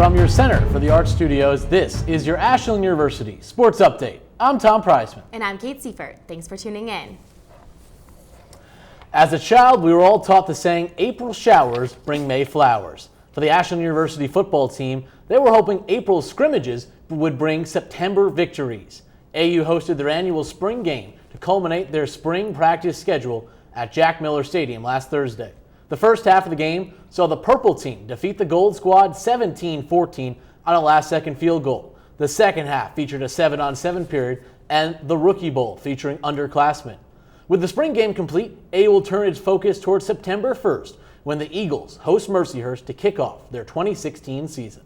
From your Center for the Arts Studios, this is your Ashland University Sports Update. I'm Tom Prizeman. And I'm Kate Siefert. Thanks for tuning in. As a child, we were all taught the saying, April showers bring May flowers. For the Ashland University football team, they were hoping April scrimmages would bring September victories. AU hosted their annual spring game to culminate their spring practice schedule at Jack Miller Stadium last Thursday. The first half of the game saw the purple team defeat the gold squad 17-14 on a last-second field goal. The second half featured a 7-on-7 period and the Rookie Bowl featuring underclassmen. With the spring game complete, AU will turn its focus towards September 1st when the Eagles host Mercyhurst to kick off their 2016 season.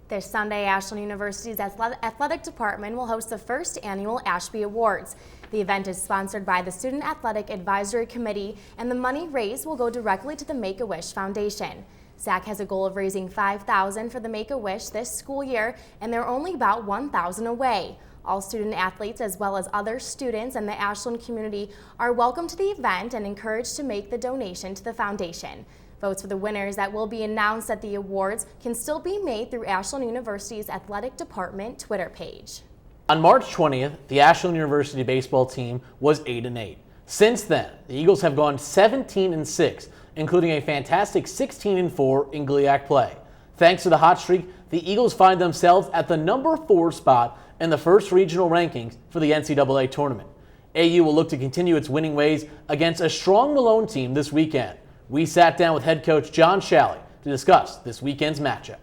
This Sunday, Ashland University's athletic department will host the first annual Ashby Awards. The event is sponsored by the Student Athletic Advisory Committee, and the money raised will go directly to the Make-A-Wish Foundation. SAC has a goal of raising $5,000 for the Make-A-Wish this school year, and they're only about $1,000 away. All student athletes, as well as other students and the Ashland community, are welcome to the event and encouraged to make the donation to the foundation. Votes for the winners that will be announced at the awards can still be made through Ashland University's athletic department Twitter page. On March 20th, the Ashland University baseball team was 8-8. Since then, the Eagles have gone 17-6, including a fantastic 16-4 in GLIAC play. Thanks to the hot streak, the Eagles find themselves at the number 4 spot in the first regional rankings for the NCAA tournament. AU will look to continue its winning ways against a strong Malone team this weekend. We sat down with head coach John Shalley to discuss this weekend's matchup.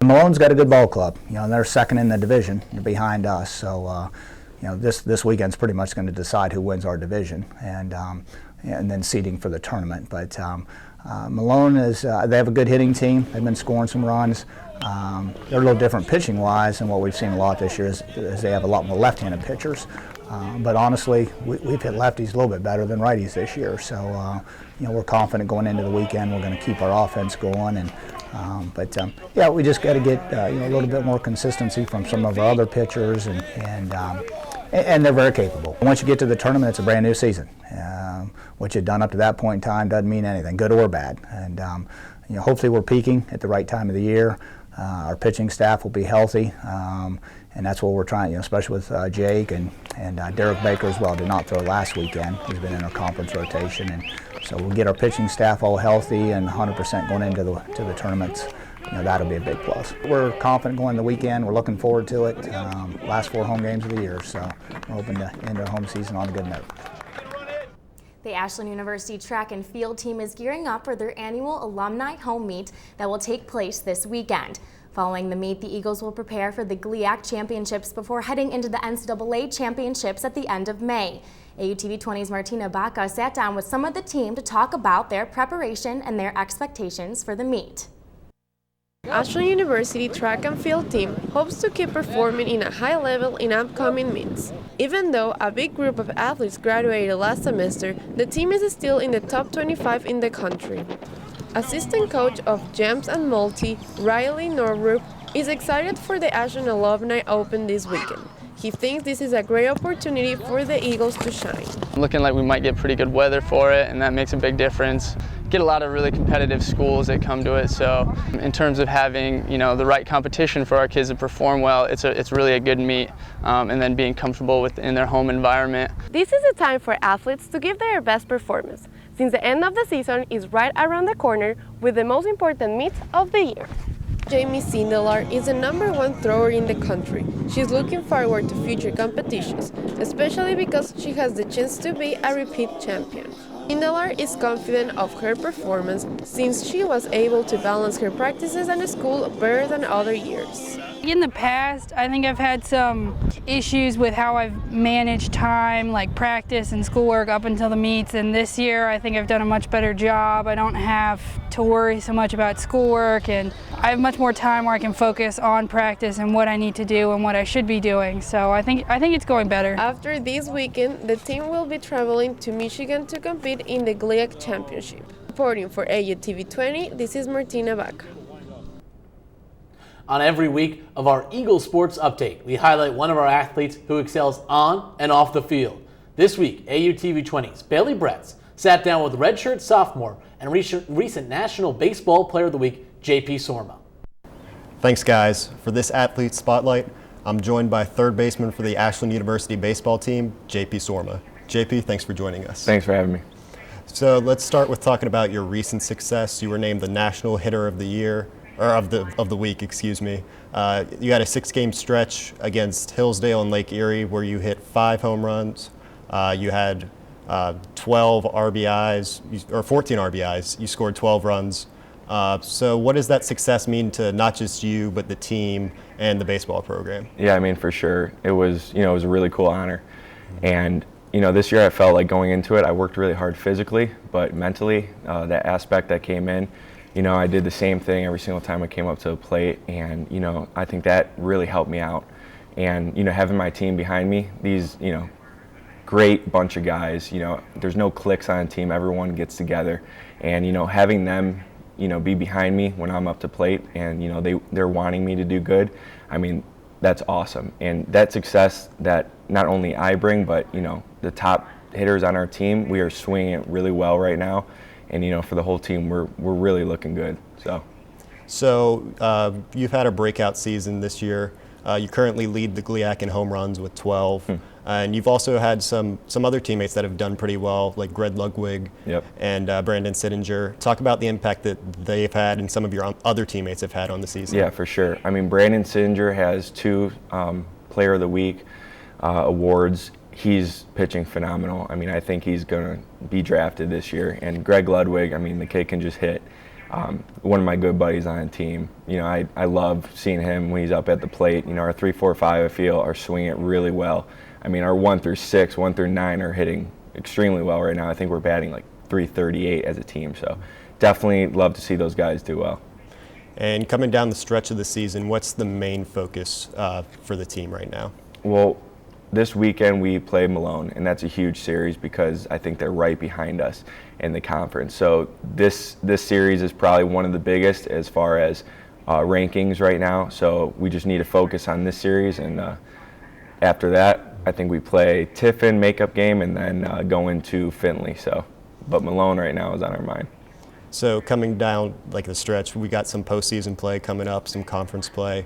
Malone's got a good ball club. They're second in the division. They're behind us. So, this weekend's pretty much going to decide who wins our division and then seeding for the tournament. But Malone they have a good hitting team. They've been scoring some runs. They're a little different pitching-wise, and what we've seen a lot this year is they have a lot more left-handed pitchers. But honestly, we've hit lefties a little bit better than righties this year. So, we're confident going into the weekend. We're going to keep our offense going. And we just got to get a little bit more consistency from some of our other pitchers, and they're very capable. Once you get to the tournament, it's a brand new season. What you've done up to that point in time doesn't mean anything, good or bad. And hopefully we're peaking at the right time of the year. Our pitching staff will be healthy, and that's what we're trying, especially with Jake and Derek Baker as well. Did not throw last weekend. He's been in our conference rotation, and so we'll get our pitching staff all healthy and 100% going into the tournaments. That'll be a big plus. We're confident going the weekend. We're looking forward to it. Last 4 home games of the year, so we're hoping to end our home season on a good note. The Ashland University track and field team is gearing up for their annual alumni home meet that will take place this weekend. Following the meet, the Eagles will prepare for the GLIAC championships before heading into the NCAA championships at the end of May. AUTV-20's Martina Baca sat down with some of the team to talk about their preparation and their expectations for the meet. Ashland University track and field team hopes to keep performing in a high level in upcoming meets. Even though a big group of athletes graduated last semester, the team is still in the top 25 in the country. Assistant coach of Gems and Multi, Riley Norrup, is excited for the Ashland Alumni Open this weekend. He thinks this is a great opportunity for the Eagles to shine. Looking like we might get pretty good weather for it, and that makes a big difference. Get a lot of really competitive schools that come to it, so in terms of having the right competition for our kids to perform well, it's really a good meet, and then being comfortable in their home environment. This is a time for athletes to give their best performance, since the end of the season is right around the corner with the most important meet of the year. Jamie Sindelar is the #1 thrower in the country. She's looking forward to future competitions, especially because she has the chance to be a repeat champion. Sindelar is confident of her performance since she was able to balance her practices and school better than other years. In the past, I think I've had some issues with how I've managed time, like practice and schoolwork up until the meets, and this year I think I've done a much better job. I don't have to worry so much about schoolwork, and I have much more time where I can focus on practice and what I need to do and what I should be doing. So I think it's going better. After this weekend, the team will be traveling to Michigan to compete in the GLIAC Championship. Reporting for AUTV-20, this is Martina Baca. On every week of our Eagle Sports Update, we highlight one of our athletes who excels on and off the field. This week, AUTV-20's Bailey Bretz sat down with redshirt sophomore and recent National Baseball Player of the Week, J.P. Sorma. Thanks, guys. For this Athlete Spotlight, I'm joined by third baseman for the Ashland University baseball team, JP Sorma. JP, thanks for joining us. Thanks for having me. So let's start with talking about your recent success. You were named the National Hitter of the Year, or of the week, excuse me. You had a 6-game stretch against Hillsdale and Lake Erie where you hit 5 home runs. You had 12 RBIs, or 14 RBIs. You scored 12 runs. So what does that success mean to not just you, but the team and the baseball program? Yeah, I mean, for sure. It was, it was a really cool honor. And, this year I felt like going into it, I worked really hard physically, but mentally, that aspect that came in, I did the same thing every single time I came up to the plate. And, I think that really helped me out. And, having my team behind me, these, great bunch of guys, there's no cliques on a team, everyone gets together. And, having them, be behind me when I'm up to plate and, they're wanting me to do good, I mean, that's awesome. And that success that not only I bring, but, the top hitters on our team, we are swinging it really well right now. And, for the whole team, we're really looking good. So you've had a breakout season this year. You currently lead the GLIAC in home runs with 12. And you've also had some other teammates that have done pretty well, like Greg Ludwig and Brandon Sittinger. Talk about the impact that they've had and some of your other teammates have had on the season. Yeah, for sure. I mean, Brandon Sittinger has 2 Player of the Week awards. He's pitching phenomenal. I mean, I think he's going to be drafted this year. And Greg Ludwig, I mean, the kid can just hit. One of my good buddies on the team. I love seeing him when he's up at the plate. Our 3, 4, 5, I feel, are swinging it really well. I mean, our 1 through 6, 1 through 9 are hitting extremely well right now. I think we're batting like .338 as a team. So definitely love to see those guys do well. And coming down the stretch of the season, what's the main focus for the team right now? Well, this weekend we play Malone, and that's a huge series because I think they're right behind us in the conference. So this series is probably one of the biggest as far as rankings right now. So we just need to focus on this series, and after that, I think we play Tiffin makeup game and then go into Findlay. But Malone right now is on our mind. So coming down like the stretch, we got some postseason play coming up, some conference play.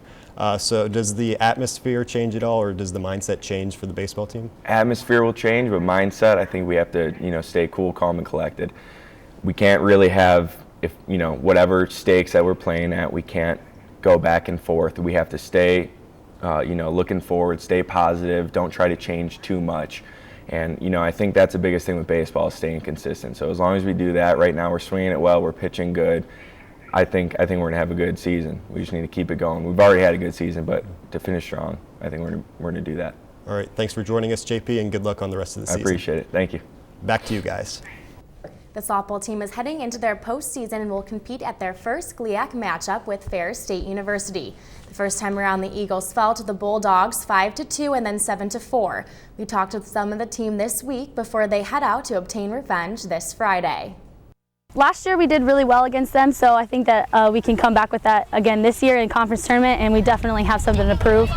So does the atmosphere change at all, or does the mindset change for the baseball team? Atmosphere will change, but mindset, I think we have to, stay cool, calm, and collected. We can't really have, whatever stakes that we're playing at, we can't go back and forth. We have to stay, looking forward, stay positive, don't try to change too much. And, I think that's the biggest thing with baseball, is staying consistent. So as long as we do that, right now we're swinging it well, we're pitching good. I think we're going to have a good season. We just need to keep it going. We've already had a good season, but to finish strong, I think we're going to do that. All right, thanks for joining us, JP, and good luck on the rest of the season. I appreciate it. Thank you. Back to you guys. The softball team is heading into their postseason and will compete at their first GLIAC matchup with Ferris State University. The first time around, the Eagles fell to the Bulldogs 5-2 and then 7-4. We talked with some of the team this week before they head out to obtain revenge this Friday. Last year we did really well against them, so I think that we can come back with that again this year in conference tournament, and we definitely have something to prove.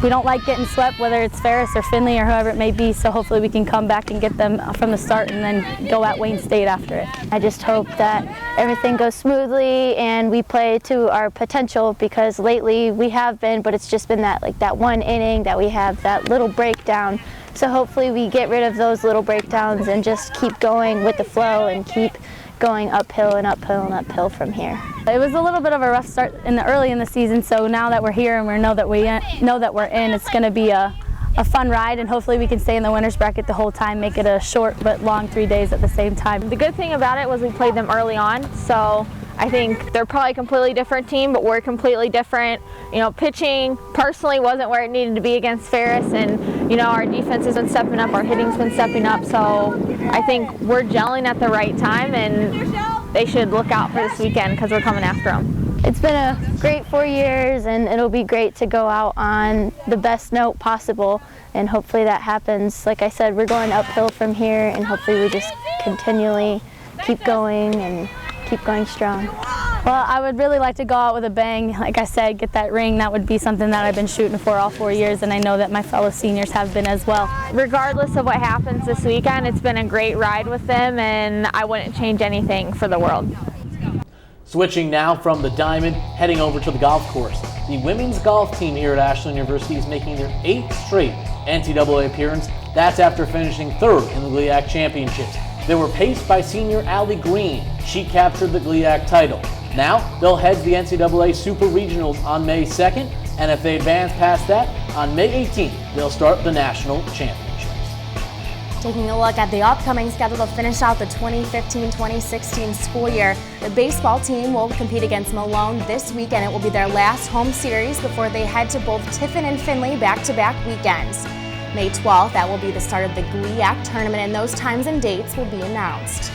We don't like getting swept, whether it's Ferris or Findlay or whoever it may be, so hopefully we can come back and get them from the start and then go at Wayne State after it. I just hope that everything goes smoothly and we play to our potential, because lately we have been, but it's just been that one inning that we have that little breakdown. So hopefully we get rid of those little breakdowns and just keep going with the flow and keep going uphill and uphill and uphill from here. It was a little bit of a rough start early in the season, so now that we're here and we know that we're in, it's going to be a fun ride, and hopefully we can stay in the winner's bracket the whole time, make it a short but long 3 days at the same time. The good thing about it was we played them early on, so I think they're probably a completely different team, but we're completely different. Pitching personally wasn't where it needed to be against Ferris, and our defense has been stepping up, our hitting's been stepping up, so I think we're gelling at the right time, and they should look out for this weekend because we're coming after them. It's been a great 4 years, and it'll be great to go out on the best note possible, and hopefully that happens. Like I said, we're going uphill from here, and hopefully we just continually keep going and keep going strong. Well, I would really like to go out with a bang. Like I said, get that ring. That would be something that I've been shooting for all 4 years, and I know that my fellow seniors have been as well. Regardless of what happens this weekend, it's been a great ride with them, and I wouldn't change anything for the world. Switching now from the diamond, heading over to the golf course. The women's golf team here at Ashland University is making their 8th straight NCAA appearance. That's after finishing 3rd in the GLIAC Championships. They were paced by senior Allie Green. She captured the GLIAC title. Now, they'll head to the NCAA Super Regionals on May 2nd, and if they advance past that, on May 18th, they'll start the National Championships. Taking a look at the upcoming schedule to finish out the 2015-2016 school year, the baseball team will compete against Malone this weekend. It will be their last home series before they head to both Tiffin and Findlay back-to-back weekends. May 12th, that will be the start of the GLIAC tournament, and those times and dates will be announced.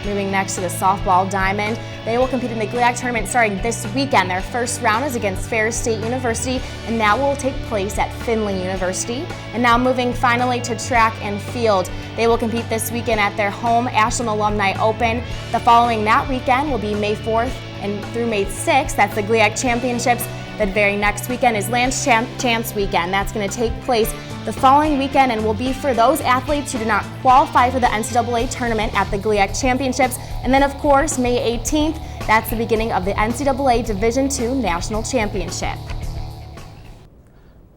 Moving next to the softball diamond, they will compete in the GLIAC tournament starting this weekend. Their first round is against Ferris State University, and that will take place at Findlay University. And now moving finally to track and field. They will compete this weekend at their home Ashland Alumni Open. The following that weekend will be May 4th and through May 6th. That's the GLIAC Championships. The very next weekend is Lance Chance Weekend. That's going to take place the following weekend and will be for those athletes who do not qualify for the NCAA tournament at the GLIAC Championships. And then, of course, May 18th, that's the beginning of the NCAA Division II National Championship.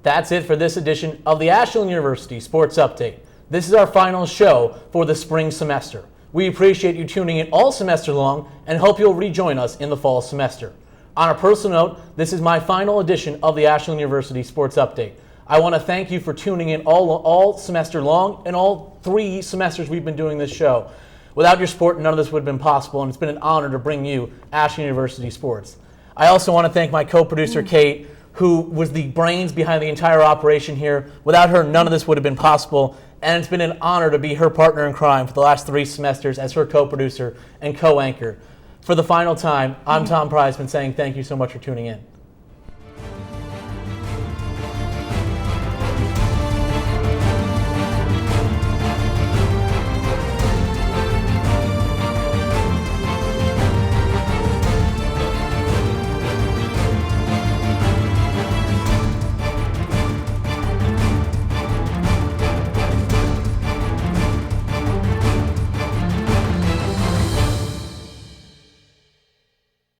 That's it for this edition of the Ashland University Sports Update. This is our final show for the spring semester. We appreciate you tuning in all semester long and hope you'll rejoin us in the fall semester. On a personal note, this is my final edition of the Ashland University Sports Update. I want to thank you for tuning in all semester long and all 3 semesters we've been doing this show. Without your support, none of this would have been possible, and it's been an honor to bring you Ashland University Sports. I also want to thank my co-producer, Kate, who was the brains behind the entire operation here. Without her, none of this would have been possible, and it's been an honor to be her partner in crime for the last 3 semesters as her co-producer and co-anchor. For the final time, I'm Tom Prizeman saying thank you so much for tuning in.